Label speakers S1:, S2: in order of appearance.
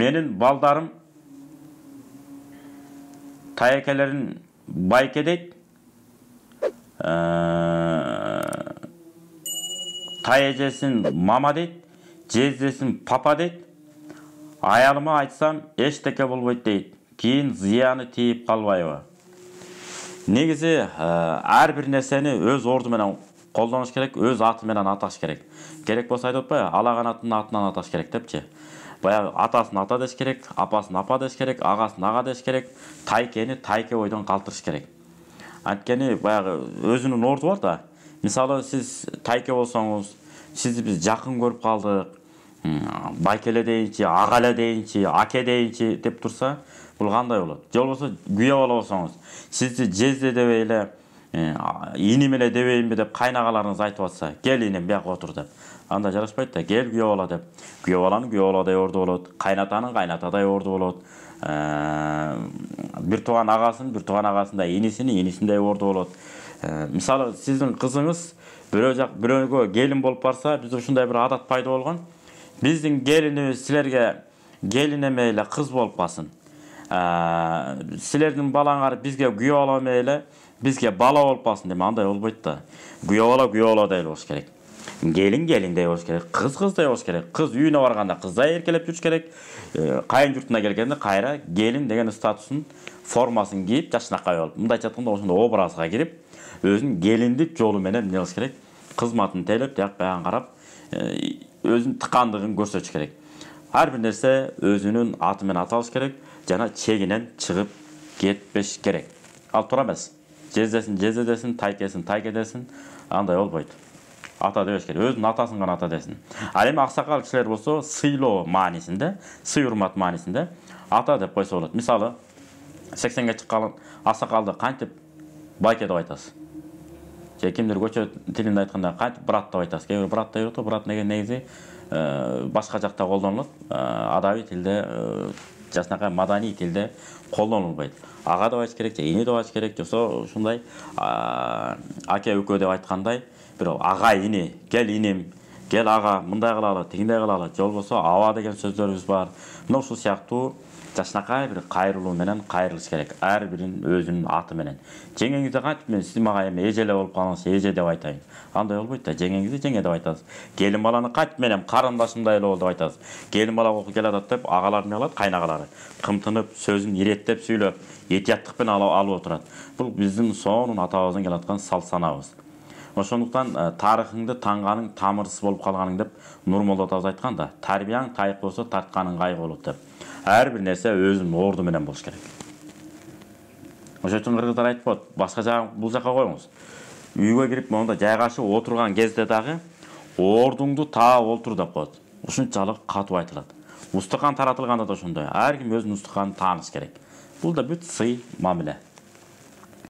S1: Menin baldarım tayekelerin bayke deyt. Tayejesin mama deyt. Jezdesin papa deyt. Ayalıma aytsam eşteke bolboyt deyt. Keyin ziyanı teyip kalbayбы. Негизи ар бир нерсени өз орду менен колдоnuш керек, өз аты менен аташ керек. Керек болсо айтып атпайбы, алаган аттын атынан аташ керек депчи. Баягы атасын ата деш керек, апасын апа деш керек, агасын ага деш керек, тайкени тайке бойдон калтырыш керек. Анткени баягы өзүнүн орду бар да. Мисалы сиз тайке болсоңуз, сизди биз жакын көрүп калдык, байкеле дейинчи, агале дейинчи, аке дейинчи деп турса, бул кандай болот? Же болбосо күйөө бала болсоңуз, сизди жезде дебей эле, иним эле дебейинби деп кайнагаларыңыз айтып атса, кел инем бияка отур деп. Анда жарашпайт да, кел күйөө бала деп. Күйөө баланын күйөө баладай орду болот, кайнатанын кайнатадай орду болот. Бир тууган агасындай инисиндей орду болот. Мисалы сиздин кызыңыз бирөөгө келин болуп барса, бизде ушундай бир адат пайда болгон. Биздин келинибиз силерге келин эмей эле кыз болуп калсын. Силердин балаңар бизге күйөө бала эмей эле бизге бала болуп калсын деп андай болбойт да. Күйөө баладай болуш керек. Gelin gelindey болуш керек, кыз кыздай болуш керек. Кыз үйүнө барганда кыздай эркелеп жүрүш керек. Кайын журтуна келгенде кайра gelin деген статусун, формасын кийип, жашынакай болуп, мындайча айтканда ошондой образга кирип, өзүнүн gelindик жолу менен эмне кылыш керек? Кызматын тейлеп, жак баягы карап, өзүнүн тыкандыгын көрсөтүш керек. Ар бир нерсе өзүнүн аты менен аталыш керек, жана чегинен чыгып кетпеш керек. Ал туура эмес. Жездесин жезде десин, тайкесин тайке десин, андай болбойт. Ата дебеш керек, өзүнүн атасын гана ата десин. Ал эми аксакал кишилер болсо, сыйлоо маанисинде, сый урмат маанисинде ата деп койсо болот. Мисалы, 80ге чыккан аксакалды кантип байке деп айтасыз? Же кимдир көчө тилинде айтканда кантип брат деп айтасыз? Кээ бир брат деп атат, брат деген негизи башка жакта колдонулат. Адабий тилде, жашынакай маданий тилде колдонулбайт. Ага деп айтыш керек, же эне деп айтыш керек, жоксо ушундай аке өкө деп айткандай, бирок ага эне, кел инем, кел ага, мындай кылалы, тигиндей кылалы, же болбосо аба деген сөздөрүбүз бар. Мына ушул сыяктуу жашынакай бир кайрылуу менен кайрылыш керек. Ар биринин өзүнүн аты менен. Жеңеңизде кантип мен сиз мага эми эжеле болуп калыңыз, эже деп айтайын. Андай болбойт да, жеңеңизди жеңе деп айтасыз. Келин баланы кантип мен эми карындашымдай эле бол деп айтасыз. Келин бала окуп келатат деп агалар эмне кылат? Кайнагалары кымтынып, сөзүн иреттеп сүйлөп, этияттык менен алып отурат. Бул биздин сонун атабыздан келаткан салт санабыз. Ошондуктан тарыхыңды таңганың тамырсыз болуп калганың деп Нурмолла атабыз айткан да, тарбияң тайык болсо тартканың кайык болот деп. Ар бир нерсе өзүнүн орду менен болуш керек. Ошон үчүн кыргыздар айтып коет, башка жак бул жака коюңуз. Үйгө кирип монда жайгашып отурган кезде дагы ордуңду таап отур деп коет. Ушунчалык катуу айтылат. Устукан таратылганда да ошондой. Ар ким өзүнүн устуканын тааныш керек. Бул да бүт сый мамиле.